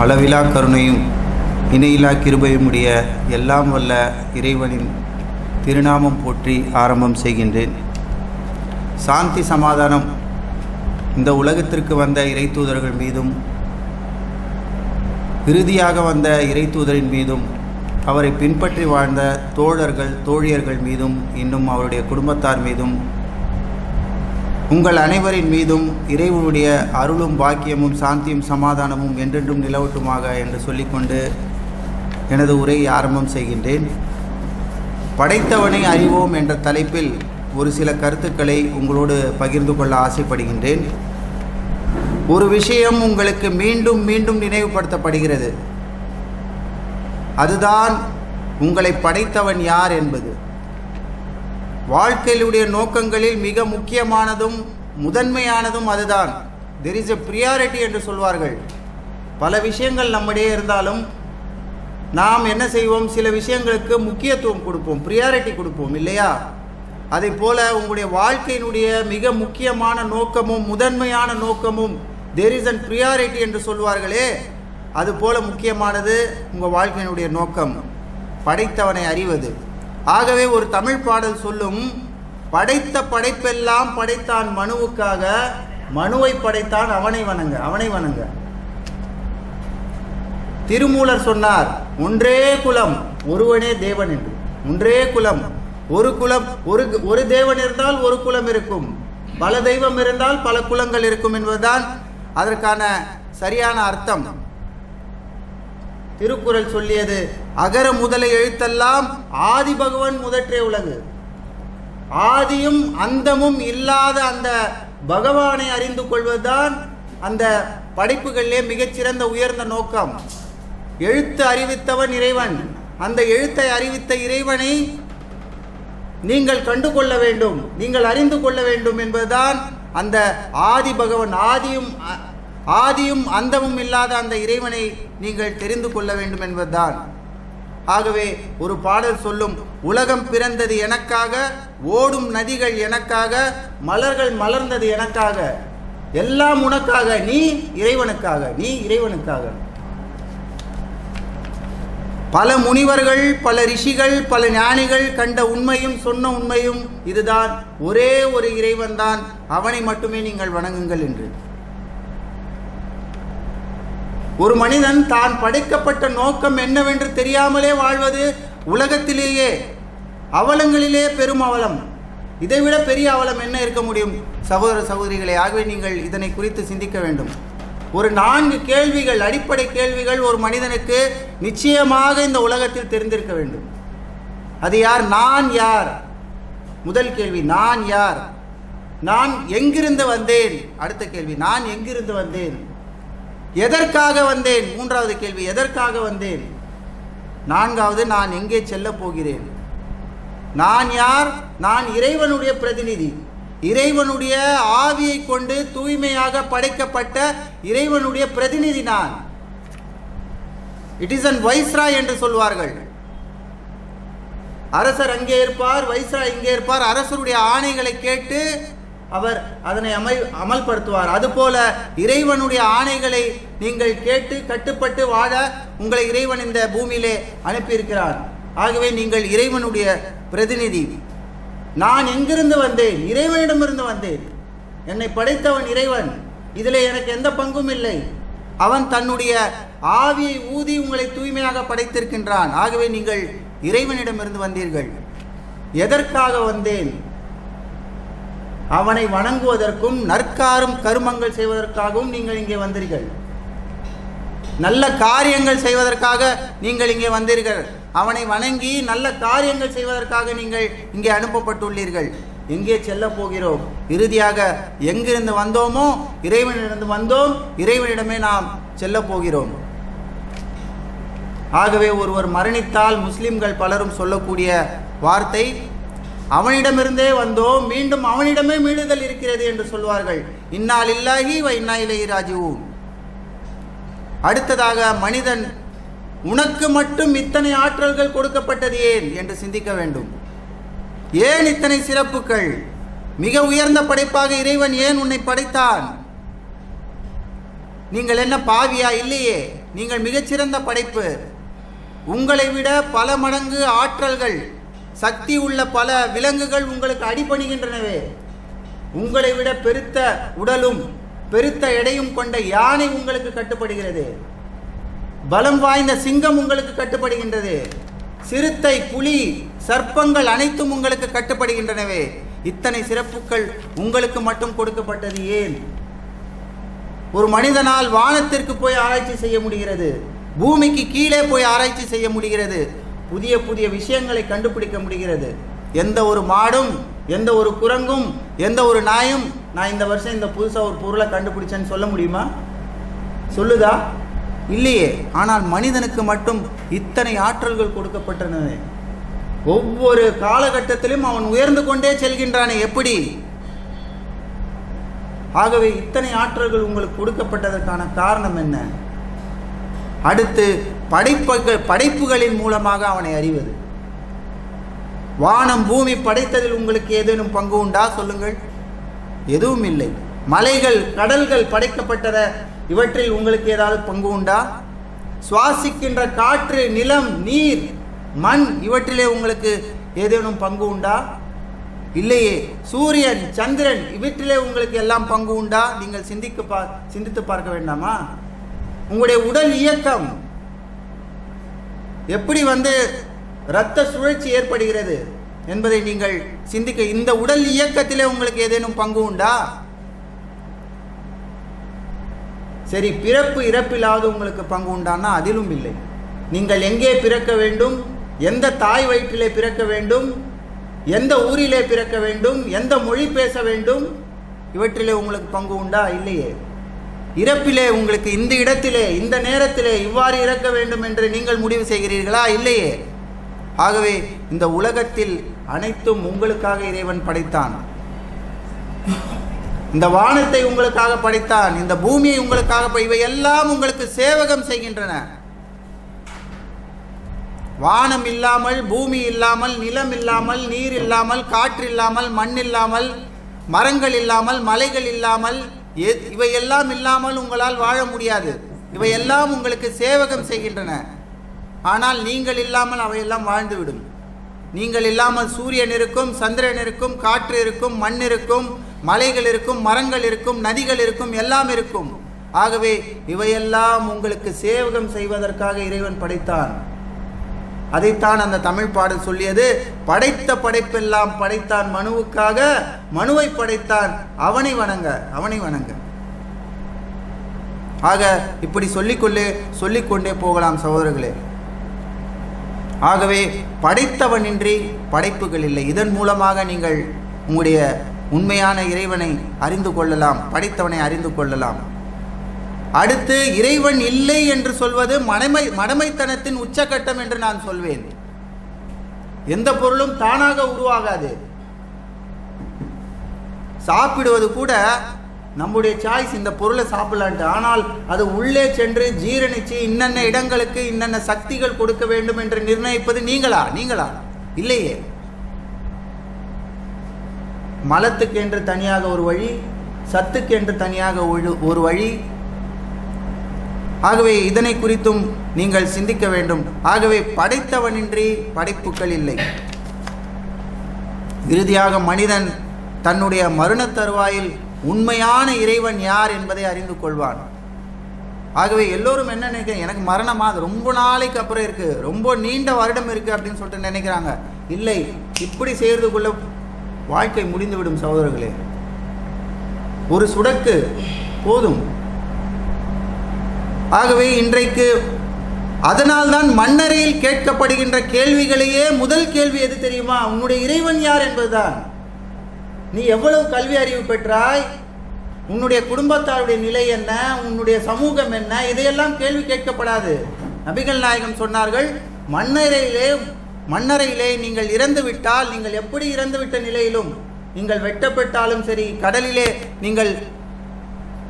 அளவிலா கருணையும் இணையிலா கிருபையுமுடைய எல்லாம் வல்ல இறைவனின் திருநாமம் போற்றி ஆரம்பம் செய்கின்றேன். சாந்தி சமாதானம் இந்த உலகத்திற்கு வந்த இறைத்தூதர்கள் மீதும் இறுதியாக வந்த இறைத்தூதரின் மீதும் அவரை பின்பற்றி வாழ்ந்த தோழர்கள் தோழியர்கள் மீதும் இன்னும் அவருடைய குடும்பத்தார் மீதும் உங்கள் அனைவரின் மீதும் இறைவனுடைய அருளும் பாக்கியமும் சாந்தியும் சமாதானமும் என்றென்றும் நிலவட்டுமாக என்று சொல்லிக்கொண்டு எனது உரையை ஆரம்பம் செய்கின்றேன். படைத்தவனை அறிவோம் என்ற தலைப்பில் ஒரு சில கருத்துக்களை உங்களோடு பகிர்ந்து கொள்ள ஆசைப்படுகின்றேன். ஒரு விஷயம் உங்களுக்கு மீண்டும் மீண்டும் நினைவுபடுத்தப்படுகிறது. அதுதான் உங்களை படைத்தவன் யார் என்பது. வாழ்க்கையிலுடைய நோக்கங்களில் மிக முக்கியமானதும் முதன்மையானதும் அதுதான். தெர் இஸ் எ ப்ரியாரிட்டி என்று சொல்வார்கள். பல விஷயங்கள் நம்மிடையே இருந்தாலும் நாம் என்ன செய்வோம், சில விஷயங்களுக்கு முக்கியத்துவம் கொடுப்போம், ப்ரியாரிட்டி கொடுப்போம் இல்லையா? அதை போல உங்களுடைய வாழ்க்கையினுடைய மிக முக்கியமான நோக்கமும் முதன்மையான நோக்கமும் தெர் இஸ் அன் ப்ரியாரிட்டி என்று சொல்வார்களே, அதுபோல முக்கியமானது உங்கள் வாழ்க்கையினுடைய நோக்கம் படைத்தவனை அறிவது. ஆகவே ஒரு தமிழ் பாடல் சொல்லும், படைத்த படைப்பெல்லாம் படைத்தான் மனுவுக்காக, மனுவை படைத்தான் அவனை வணங்க, அவனை வணங்க. திருமூலர் சொன்னார், ஒன்றே குலம் ஒருவனே தேவன் என்று. ஒன்றே குலம், ஒரு குலம், ஒரு தேவன் இருந்தால் ஒரு குலம் இருக்கும், பல தெய்வம் இருந்தால் பல குலங்கள் இருக்கும் என்பதுதான் அதற்கான சரியான அர்த்தம். திருக்குறள் சொல்லியது, அகர முதல எழுத்தெல்லாம் ஆதி பகவன் முதற்றே உலகு. ஆதியும் அந்தமும் இல்லாத அந்த பகவானை அறிந்து கொள்வதுதான் அந்த படைப்புகளிலே மிகச்சிறந்த உயர்ந்த நோக்கம். எழுத்து அறிவித்தவன் இறைவன். அந்த எழுத்தை அறிவித்த இறைவனை நீங்கள் கண்டு கொள்ள வேண்டும், நீங்கள் அறிந்து கொள்ள வேண்டும் என்பதுதான் அந்த ஆதி பகவன். ஆதியும் அந்தமும் இல்லாத அந்த இறைவனை நீங்கள் தெரிந்து கொள்ள வேண்டும் என்பதுதான். ஆகவே ஒரு பாடல் சொல்லும், உலகம் பிறந்தது எனக்காக, ஓடும் நதிகள் எனக்காக, மலர்கள் மலர்ந்தது எனக்காக, எல்லாம் உனக்காக, நீ இறைவனுக்காக, நீ இறைவனுக்காக. பல முனிவர்கள், பல ரிஷிகள், பல ஞானிகள் கண்ட உண்மையும் சொன்ன உண்மையும் இதுதான். ஒரே ஒரு இறைவன் தான், அவனை மட்டுமே நீங்கள் வணங்குங்கள் என்று. ஒரு மனிதன் தான் படைக்கப்பட்ட நோக்கம் என்னவென்று தெரியாமலே வாழ்வது உலகத்திலேயே அவலங்களிலே பெரும் அவலம். இதைவிட பெரிய அவலம் என்ன இருக்க முடியும் சகோதர சகோதரிகளே? ஆகவே நீங்கள் இதனை குறித்து சிந்திக்க வேண்டும். ஒரு 4 கேள்விகள், அடிப்படை கேள்விகள் ஒரு மனிதனுக்கு நிச்சயமாக இந்த உலகத்தில் தெரிந்திருக்க வேண்டும். அது யார்? நான் யார்? முதல் கேள்வி, நான் யார்? நான் எங்கிருந்து வந்தேன்? அடுத்த கேள்வி, நான் எங்கிருந்து வந்தேன்? எதற்காக வந்தேன்? மூன்றாவது கேள்வி, எதற்காக வந்தேன்? நான்காவது, நான் எங்கே செல்ல போகிறேன்? நான் யார்? நான் இறைவனுடைய பிரதிநிதி. இறைவனுடைய ஆவியை கொண்டு தூய்மையாக படைக்கப்பட்ட இறைவனுடைய பிரதிநிதி நான். இட் இஸ் அன் வைஸ்ராய் என்று சொல்வார்கள். அரசர் அங்கே இருப்பார், வைஸ்ராய் இங்கே இருப்பார். அரசருடைய ஆணைகளை கேட்டு அவர் அதனை அமல்படுத்துவார். அதுபோல இறைவனுடைய ஆணைகளை நீங்கள் கேட்டு கட்டுப்பட்டு வாழ உங்களை இறைவன் இந்த பூமியிலே அனுப்பியிருக்கிறார். ஆகவே நீங்கள் இறைவனுடைய பிரதிநிதி. நான் எங்கிருந்து வந்தேன்? இறைவனிடமிருந்து வந்தேன். என்னை படைத்தவன் இறைவன். இதில் எனக்கு எந்த பங்கும் இல்லை. அவன் தன்னுடைய ஆவியை ஊதி உங்களை தூய்மையாக படைத்திருக்கின்றான். ஆகவே நீங்கள் இறைவனிடமிருந்து வந்தீர்கள். எதற்காக வந்தேன்? அவனை வணங்குவதற்கும் நற்காரும் கருமங்கள் செய்வதற்காகவும் நீங்கள் இங்கே வந்தீர்கள். நல்ல காரியங்கள் செய்வதற்காக நீங்கள் இங்கே வந்தீர்கள். அவனை வணங்கி நல்ல காரியங்கள் செய்வதற்காக நீங்கள் இங்கே அனுப்பப்பட்டுள்ளீர்கள். எங்கே செல்ல போகிறோம்? இறுதியாக எங்கிருந்து வந்தோமோ இறைவனிடமிருந்து வந்தோம், இறைவனிடமே நாம் செல்ல போகிறோம். ஆகவே ஒருவர் மரணித்தால் முஸ்லிம்கள் பலரும் சொல்லக்கூடிய வார்த்தை, அவனிடமிருந்தே வந்தோம், மீண்டும் அவனிடமே மீளுதல் இருக்கிறது என்று சொல்வார்கள். இன்னா லில்லாஹி வ இன்னா இலைஹி ராஜிஊன். அடுத்ததாக, மனிதன் உனக்கு மட்டும் இத்தனை ஆற்றல்கள் கொடுக்கப்பட்டது ஏன் என்று சிந்திக்க வேண்டும். ஏன் இத்தனை சிறப்புகள்? மிக உயர்ந்த படைப்பாக இறைவன் ஏன் உன்னை படைத்தான்? நீங்கள் என்ன பாவியா? இல்லையே. நீங்கள் மிகச்சிறந்த படைப்பு. உங்களை விட பல மடங்கு ஆற்றல்கள், சக்தி உள்ள பல விலங்குகள் உங்களுக்கு அடிபணிகின்றனவே. உங்களை விட பெருத்த உடலும் பெருத்த எடையும் கொண்ட யானை உங்களுக்கு கட்டுப்படுகிறது. பலம் வாய்ந்த சிங்கம் உங்களுக்கு கட்டுப்படுகின்றது. சிறுத்தை, புலி, சர்ப்பங்கள் அனைத்தும் உங்களுக்கு கட்டுப்படுகின்றனவே. இத்தனை சிறப்புகள் உங்களுக்கு மட்டும் கொடுக்கப்பட்டது ஏன்? ஒரு மனிதனால் வானத்திற்கு போய் ஆராய்ச்சி செய்ய முடிகிறது, பூமிக்கு கீழே போய் ஆராய்ச்சி செய்ய முடிகிறது, புதிய புதிய விஷயங்களை கண்டுபிடிக்க முடிகிறது. எந்த ஒரு மாடும், எந்த ஒரு குரங்கும், எந்த ஒரு நாயும் நான் இந்த வருஷம் இந்த புதுசாக ஒரு பொருளை கண்டுபிடிச்சேன்னு சொல்ல முடியுமா? சொல்லுதா? இல்லையே. ஆனால் மனிதனுக்கு மட்டும் இத்தனை ஆற்றல்கள் கொடுக்கப்பட்டன. ஒவ்வொரு காலகட்டத்திலும் அவன் உயர்ந்து கொண்டே செல்கின்றானே, எப்படி? ஆகவே இத்தனை ஆற்றல்கள் உங்களுக்கு கொடுக்கப்பட்டதற்கான காரணம் என்ன? அடுத்து படைப்புகளின் மூலமாக அவனை அறிவது. வானம் பூமி படைத்ததில் உங்களுக்கு ஏதேனும் பங்கு உண்டா? சொல்லுங்கள். எதுவும் இல்லை. மலைகள், கடல்கள் படைக்கப்பட்டன, இவற்றில் உங்களுக்கு ஏதாவது பங்கு உண்டா? சுவாசிக்கின்ற காற்று, நிலம், நீர், மண், இவற்றிலே உங்களுக்கு ஏதேனும் பங்கு உண்டா? இல்லையே. சூரியன், சந்திரன், இவற்றிலே உங்களுக்கு எல்லாம் பங்கு உண்டா? நீங்கள் சிந்தித்து பார்க்க வேண்டாமா? உங்களுடைய உடல் இயக்கம் எப்படி இரத்த சுழற்சி ஏற்படுகிறது என்பதை நீங்கள் சிந்திக்க. இந்த உடல் இயக்கத்திலே உங்களுக்கு ஏதேனும் பங்கு உண்டா? சரி, பிறப்பு இறப்பிலாவது உங்களுக்கு பங்கு உண்டானா? அதிலும் இல்லை. நீங்கள் எங்கே பிறக்க வேண்டும், எந்த தாய் வயிற்றிலே பிறக்க வேண்டும், எந்த ஊரிலே பிறக்க வேண்டும், எந்த மொழி பேச வேண்டும், இவற்றிலே உங்களுக்கு பங்கு உண்டா? இல்லையே. இறப்பிலே உங்களுக்கு இந்த இடத்திலே, இந்த நேரத்திலே இவ்வாறு இறக்க வேண்டும் என்று நீங்கள் முடிவு செய்கிறீர்களா? இல்லையே. ஆகவே இந்த உலகத்தில் அனைத்தும் உங்களுக்காக இறைவன் படைத்தான். இந்த வானத்தை உங்களுக்காக படைத்தான், இந்த பூமியை உங்களுக்காக, இவை எல்லாம் உங்களுக்கு சேவகம் செய்கின்றன. வானம் இல்லாமல், பூமி இல்லாமல், நிலம் இல்லாமல், நீர் இல்லாமல், காற்று இல்லாமல், மண் இல்லாமல், மரங்கள் இல்லாமல், மலைகள் இல்லாமல், இவையெல்லாம் இல்லாமல் உங்களால் வாழ முடியாது. இவையெல்லாம் உங்களுக்கு சேவகம் செய்கின்றன. ஆனால் நீங்கள் இல்லாமல் அவையெல்லாம் வாழ்ந்துவிடும். நீங்கள் இல்லாமல் சூரியன் இருக்கும், சந்திரன் இருக்கும், காற்று இருக்கும், மண் இருக்கும், மலைகள் இருக்கும், மரங்கள் இருக்கும், நதிகள் இருக்கும், எல்லாம் இருக்கும். ஆகவே இவையெல்லாம் உங்களுக்கு சேவகம் செய்வதற்காக இறைவன் படைத்தான். அதைத்தான் அந்த தமிழ் பாடல் சொல்லியது. படைத்த படைப்பெல்லாம் படைத்தான் மனுவுக்காக, மனுவை படைத்தான் அவனை வணங்க, அவனை வணங்க. ஆக இப்படி சொல்லிக்கொண்டே போகலாம் சகோதரர்களே. ஆகவே படைத்தவனின்றி படைப்புகள் இல்லை. இதன் மூலமாக நீங்கள் உங்களுடைய உண்மையான இறைவனை அறிந்து கொள்ளலாம், படைத்தவனை அறிந்து கொள்ளலாம். அடுத்து, இறைவன் இல்லை என்று சொல்வது மடமைத்தனத்தின் உச்சகட்டம் என்று நான் சொல்வேன். எந்த பொருளும் தானாக உருவாகாது. சாப்பிடுவது கூட நம்முடைய சாய்ஸ், இந்த பொருளை சாப்பிடலான்ட்டு. ஆனால் அது உள்ளே சென்று ஜீரணிச்சு இன்னென்ன இடங்களுக்கு இன்னென்ன சக்திகள் கொடுக்க வேண்டும் என்று நிர்ணயிப்பது நீங்களா? இல்லையே. மலத்துக்கு என்று தனியாக ஒரு வழி, சத்துக்கு என்று தனியாக ஒரு வழி. ஆகவே இதனை குறித்தும் நீங்கள் சிந்திக்க வேண்டும். ஆகவே படைத்தவனின்றி படைப்புகள் இல்லை. இறுதியாக மனிதன் தன்னுடைய மரண தருவாயில் உண்மையான இறைவன் யார் என்பதை அறிந்து கொள்வான். ஆகவே எல்லோரும் என்ன நினைக்கிறேன், எனக்கு மரணமா, அது ரொம்ப நாளைக்கு அப்புறம் இருக்கு, ரொம்ப நீண்ட வருடம் இருக்கு அப்படின்னு சொல்லிட்டு நினைக்கிறாங்க. இல்லை, இப்படி செய்யறதுக்குள்ள வாழ்க்கை முடிந்துவிடும் சகோதரர்களே. ஒரு சுடக்கு போதும். ஆகவே இன்றைக்கு அதனால்தான் மண்ணறையில் கேட்கப்படுகின்ற கேள்விகளையே முதல் கேள்வி எது தெரியுமா? உன்னுடைய இறைவன் யார் என்பதுதான். நீ எவ்வளவு கல்வி அறிவு பெற்றாய், உன்னுடைய குடும்பத்தாருடைய நிலை என்ன, உன்னுடைய சமூகம் என்ன, இதையெல்லாம் கேள்வி கேட்கப்படாது. நபிகள் நாயகம் சொன்னார்கள், மண்ணறையிலே நீங்கள் இறந்து விட்டால், நீங்கள் எப்படி இறந்துவிட்ட நிலையிலும், நீங்கள் வெட்டப்பட்டாலும் சரி, கடலிலே நீங்கள்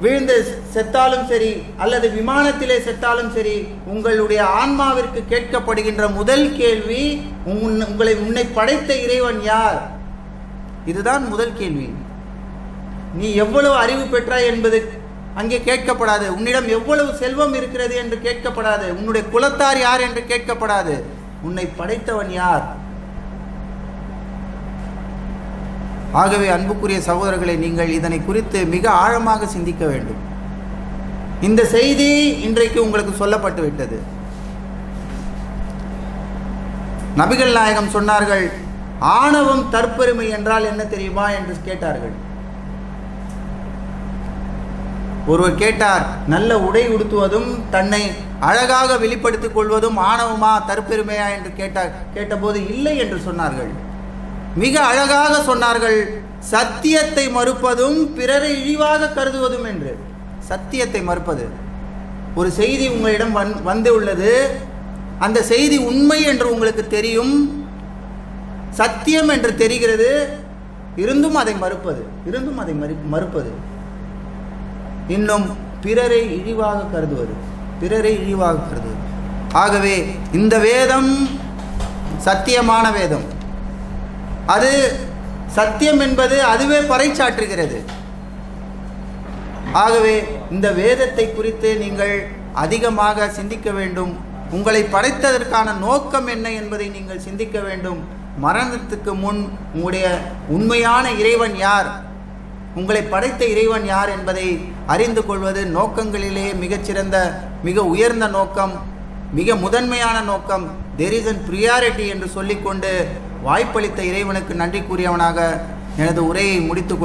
வீழ்ந்து செத்தாலும் சரி, அல்லது விமானத்திலே செத்தாலும் சரி, உங்களுடைய ஆன்மாவிற்கு கேட்கப்படுகின்ற முதல் கேள்வி, உன்னை படைத்த இறைவன் யார்? இதுதான் முதல் கேள்வி. நீ எவ்வளவு அறிவு பெற்றாய் என்பது அங்கே கேட்கப்படாது. உன்னிடம் எவ்வளவு செல்வம் இருக்கிறது என்று கேட்கப்படாது. உன்னுடைய குலத்தார் யார் என்று கேட்கப்படாது. உன்னை படைத்தவன் யார்? ஆகவே அன்புக்குரிய சகோதரர்களை, நீங்கள் இதனை குறித்து மிக ஆழமாக சிந்திக்க வேண்டும். இந்த செய்தி இன்றைக்கு உங்களுக்கு சொல்லப்பட்டு விட்டது. நபிகள் நாயகம் சொன்னார்கள், ஆணவம் தற்பெருமை என்றால் என்ன தெரியுமா என்று கேட்டார்கள். ஒருவர் கேட்டார், நல்ல உடை உடுத்துவதும் தன்னை அழகாக வெளிப்படுத்திக் கொள்வதும் ஆணவமா தற்பெருமையா என்று கேட்டபோது இல்லை என்று சொன்னார்கள். மிக அழகாக சொன்னார்கள், சத்தியத்தை மறுப்பதும் பிறரை இழிவாக கருதுவதும் என்று. சத்தியத்தை மறுப்பது, ஒரு செய்தி உங்களிடம் வந்து உள்ளது, அந்த செய்தி உண்மை என்று உங்களுக்கு தெரியும், சத்தியம் என்று தெரிகிறது, இருந்தும் அதை மறுப்பது, இன்னும் பிறரை இழிவாக கருதுவது. ஆகவே இந்த வேதம் சத்தியமான வேதம். அது சத்தியம் என்பது அதுவே பறைசாற்றுகிறது. ஆகவே இந்த வேதத்தை குறித்து நீங்கள் அதிகமாக சிந்திக்க வேண்டும். உங்களை படைத்ததற்கான நோக்கம் என்ன என்பதை நீங்கள் சிந்திக்க வேண்டும். மரணத்துக்கு முன் உங்களுடைய உண்மையான இறைவன் யார், உங்களை படைத்த இறைவன் யார் என்பதை அறிந்து கொள்வது நோக்கங்களிலே மிகச்சிறந்த, மிக உயர்ந்த நோக்கம், மிக முதன்மையான நோக்கம். there is a priority என்று சொல்லிக்கொண்டு வாய்ப்பளித்த இறைவனுக்கு நன்றி கூறியவனாக எனது உரையை முடித்துக்